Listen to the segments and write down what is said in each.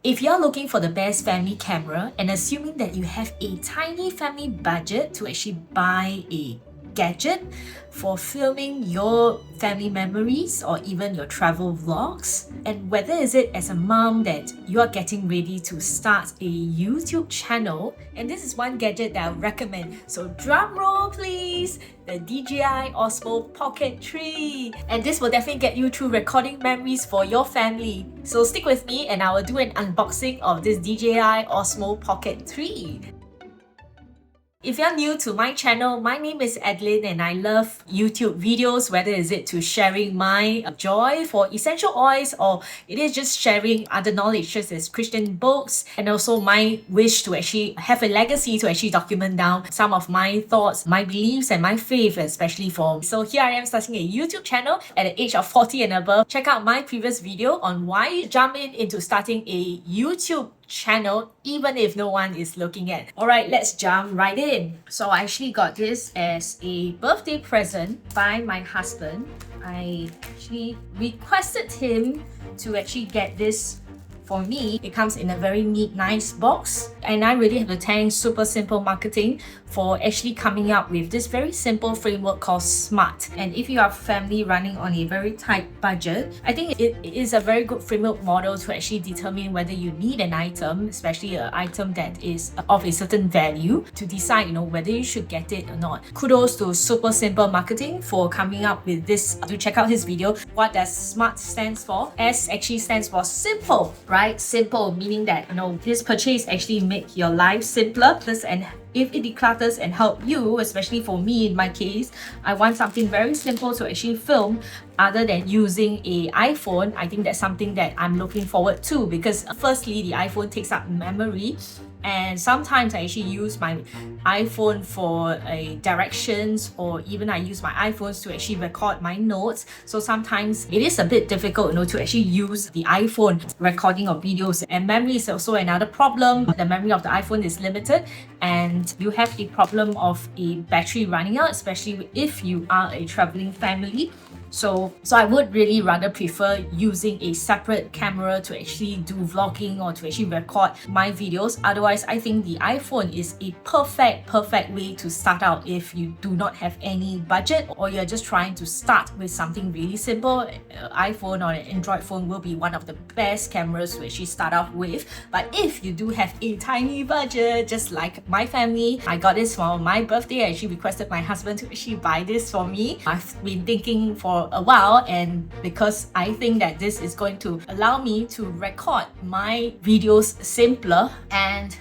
If you're looking for the best family camera and assuming that you have a tiny family budget to actually buy a gadget for filming your family memories or even your travel vlogs, and whether is it as a mom that you are getting ready to start a YouTube channel, and this is one gadget that I recommend. So drum roll please, the DJI Osmo Pocket 3, and this will definitely get you through recording memories for your family. So stick with me and I will do an unboxing of this DJI Osmo Pocket 3. If you're new to my channel, my name is Adeline and I love YouTube videos, whether is it to sharing my joy for essential oils or it is just sharing other knowledge such as Christian books, and also my wish to actually have a legacy to actually document down some of my thoughts, my beliefs and my faith, especially for. So here I am starting a YouTube channel at the age of 40 and above. Check out my previous video on why jump into starting a YouTube channel even if no one is looking at. Alright, let's jump right in. So I actually got this as a birthday present by my husband. I actually requested him to actually get this for me. It comes in a very neat, nice box, and I really have to thank Super Simple Marketing for actually coming up with this very simple framework called SMART. And if you are family running on a very tight budget, I think it is a very good framework model to actually determine whether you need an item, especially an item that is of a certain value, to decide whether you should get it or not. Kudos to Super Simple Marketing for coming up with this. Do check out his video. What does SMART stands for? S actually stands for simple, right? Simple meaning that this purchase actually make your life simpler, and if it declutters and help you, especially for me in my case, I want something very simple to actually film other than using a iPhone. I think that's something that I'm looking forward to, because firstly, the iPhone takes up memory, and sometimes I actually use my iPhone for directions, or even I use my iPhones to actually record my notes. So sometimes it is a bit difficult to actually use the iPhone recording of videos, and memory is also another problem. The memory of the iPhone is limited and you have the problem of a battery running out, especially if you are a traveling family. So I would really rather prefer using a separate camera to actually do vlogging or to actually record my videos. Otherwise, I think the iPhone is a perfect way to start out if you do not have any budget or you're just trying to start with something really simple. iPhone or an Android phone will be one of the best cameras to actually start off with. But if you do have a tiny budget, just like my family, I got this for my birthday. I actually requested my husband to actually buy this for me. I've been thinking for a while, and because I think that this is going to allow me to record my videos simpler. And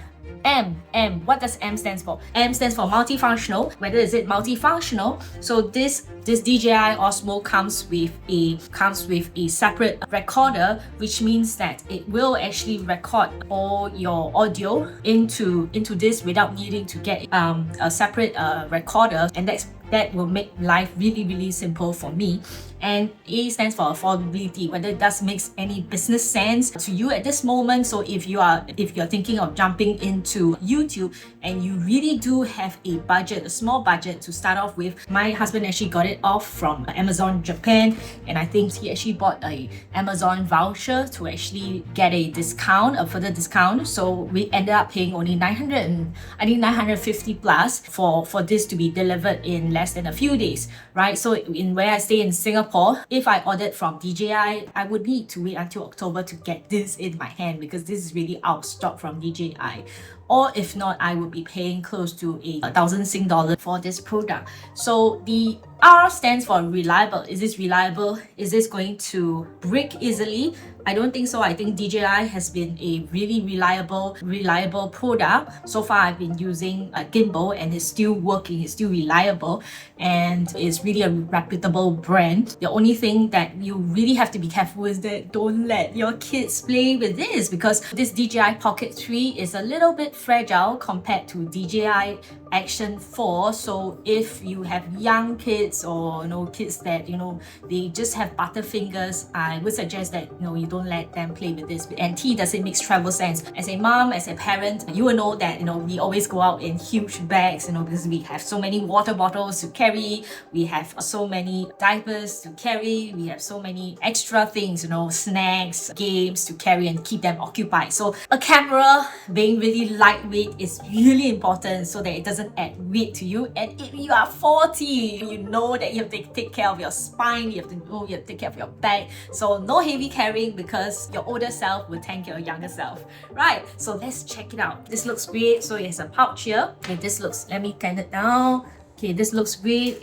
what does M stands for? M stands for multifunctional. Whether is it multifunctional? So this DJI Osmo comes with a separate recorder, which means that it will actually record all your audio into this without needing to get a separate recorder, and that will make life really simple for me. And A stands for affordability, whether it does make any business sense to you at this moment. So if you're thinking of jumping into YouTube and you really do have a budget, a small budget to start off with, my husband actually got it off from Amazon Japan, and I think he actually bought a Amazon voucher to actually get a further discount. So we ended up paying only 950 plus for this to be delivered in less than a few days, right? So in where I stay in Singapore, if I ordered from DJI, I would need to wait until October to get this in my hand, because this is really out of stock from DJI. Or if not, I would be paying close to 1,000 Sing dollars for this product. So the R stands for reliable. Is this reliable? Is this going to break easily? I don't think so. I think DJI has been a really reliable product. So far, I've been using a gimbal and it's still working, it's still reliable, and it's really a reputable brand. The only thing that you really have to be careful is that don't let your kids play with this, because this DJI Pocket 3 is a little bit fragile compared to DJI Action 4. So if you have young kids, kids, or kids that they just have butterfingers, I would suggest that you don't let them play with this. And tea doesn't make travel sense. As a mom, as a parent, you will know that we always go out in huge bags, because we have so many water bottles to carry, we have so many diapers to carry, we have so many extra things, snacks, games to carry and keep them occupied. So a camera being really lightweight is really important so that it doesn't add weight to you. And if you are 40, you know that you have to take care of your spine, you have to take care of your back. So no heavy carrying, because your older self will thank your younger self. Right, so let's check it out. This looks great. So it has a pouch here. Okay, this looks, let me turn it down. Okay, this looks great.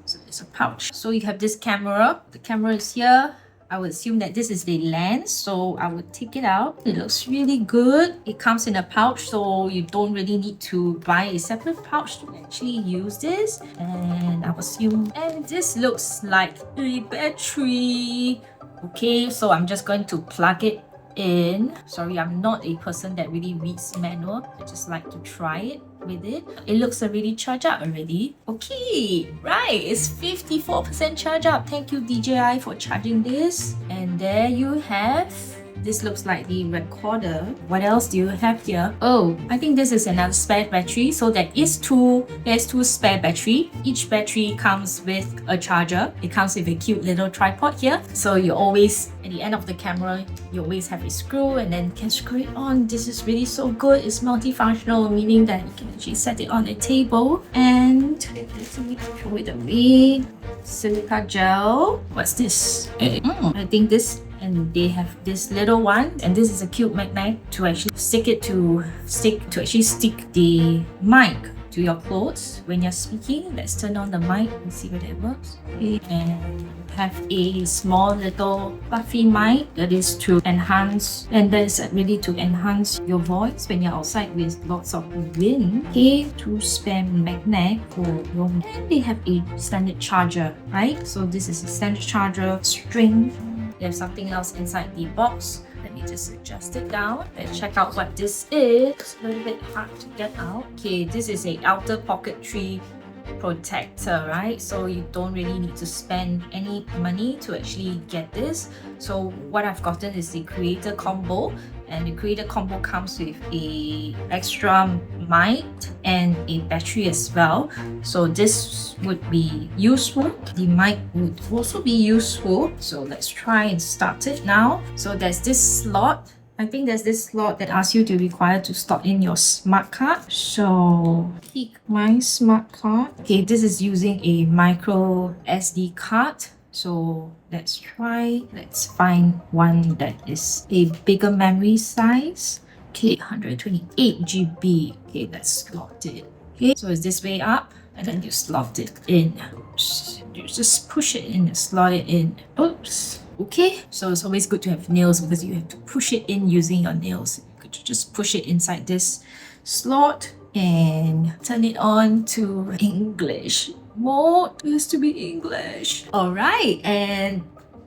So it's a pouch. So you have this camera. The camera is here. I would assume that this is the lens, so I would take it out. It looks really good. It comes in a pouch, so you don't really need to buy a separate pouch to actually use this. And I would assume, and this looks like a battery. Okay, so I'm just going to plug it in. Sorry, I'm not a person that really reads manual. I just like to try it with it. It looks already charged up already. Okay, right, it's 54% charged up. Thank you DJI for charging this. And there you have. This looks like the recorder. What else do you have here? Oh, I think this is another spare battery. So there's two spare battery. Each battery comes with a charger. It comes with a cute little tripod here. So you always, at the end of the camera, you always have a screw and then can screw it on. This is really so good. It's multifunctional, meaning that you can actually set it on a table. And let me throw it away. Silica gel. What's this? I think this, and they have this little one, and this is a cute magnet to actually stick the mic to your clothes when you're speaking. Let's turn on the mic and see whether it works. Okay. And have a small little fluffy mic that is to enhance, and that is really to enhance your voice when you're outside with lots of wind. Okay, two spare magnet for your, and they have a standard charger, right? So this is a standard charger string. There's something else inside the box. Let me just adjust it down and check out what this is. It's a little bit hard to get out. Okay, this is a outer pocket tree protector, right? So you don't really need to spend any money to actually get this. So what I've gotten is the creator combo, and the creator combo comes with a extra mic and a battery as well. So this would be useful. The mic would also be useful. So let's try and start it now. So there's this slot. I think there's this slot that asks you to require to slot in your smart card. So pick my smart card. Okay, this is using a micro SD card. So let's find one that is a bigger memory size. Okay, 128 GB. Okay, let's slot it. Okay, so it's this way up, and then you slot it in. You just push it in and slot it in. Oops. Okay, so it's always good to have nails because you have to push it in using your nails. You could just push it inside this slot and turn it on to English mode. It has to be English. All right, and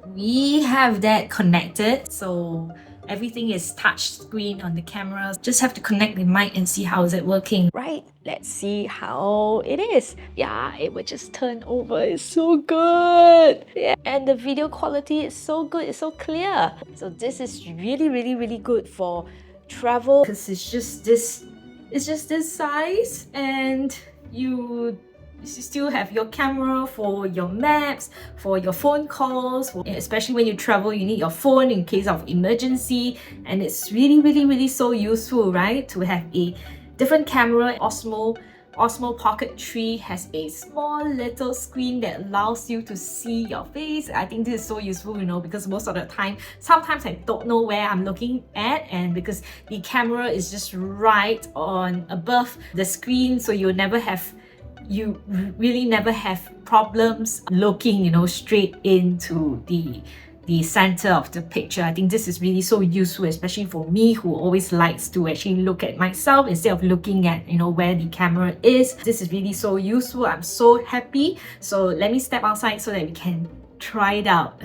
we have that connected. So everything is touch screen on the camera. Just have to connect the mic and see how is it working. Right, let's see how it is. Yeah, it would just turn over. It's so good. Yeah, and the video quality is so good. It's so clear. So this is really good for travel, because it's just this size, and you still have your camera for your maps, for your phone calls, especially when you travel, you need your phone in case of emergency. And it's really so useful, right? To have a different camera. Osmo Pocket 3 has a small little screen that allows you to see your face. I think this is so useful, because most of the time, sometimes I don't know where I'm looking at, and because the camera is just right on above the screen, so you really never have problems looking, straight into the center of the picture. I think this is really so useful, especially for me who always likes to actually look at myself instead of looking at where the camera is. This is really so useful. I'm so happy. So let me step outside so that we can try it out.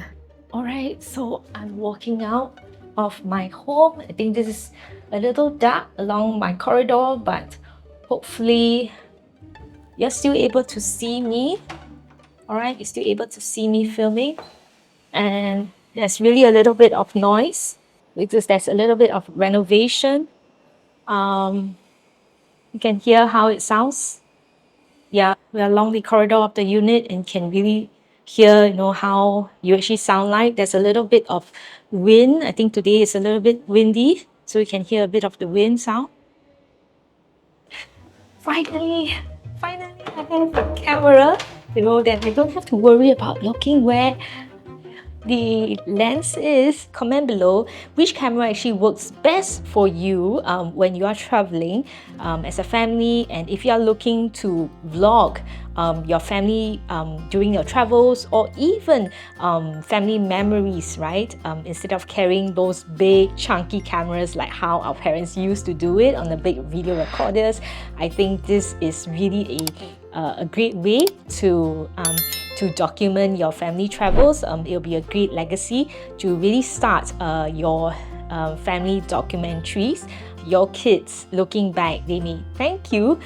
Alright, so I'm walking out of my home. I think this is a little dark along my corridor, but hopefully you're still able to see me. Alright, you're still able to see me filming. And there's really a little bit of noise because there's a little bit of renovation. You can hear how it sounds. Yeah, we're along the corridor of the unit and can really hear, how you actually sound like. There's a little bit of wind. I think today is a little bit windy, so you can hear a bit of the wind sound. Finally, I have a camera, that I don't have to worry about looking where the lens is. Comment below which camera actually works best for you when you are traveling as a family, and if you are looking to vlog your family during your travels, or even family memories, right? Instead of carrying those big chunky cameras like how our parents used to do it on the big video recorders, I think this is really a great way to document your family travels. It'll be a great legacy to really start your family documentaries. Your kids looking back, they may thank you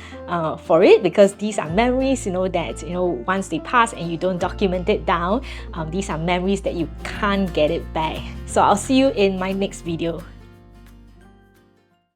for it, because these are memories, that once they pass and you don't document it down, these are memories that you can't get it back. So I'll see you in my next video.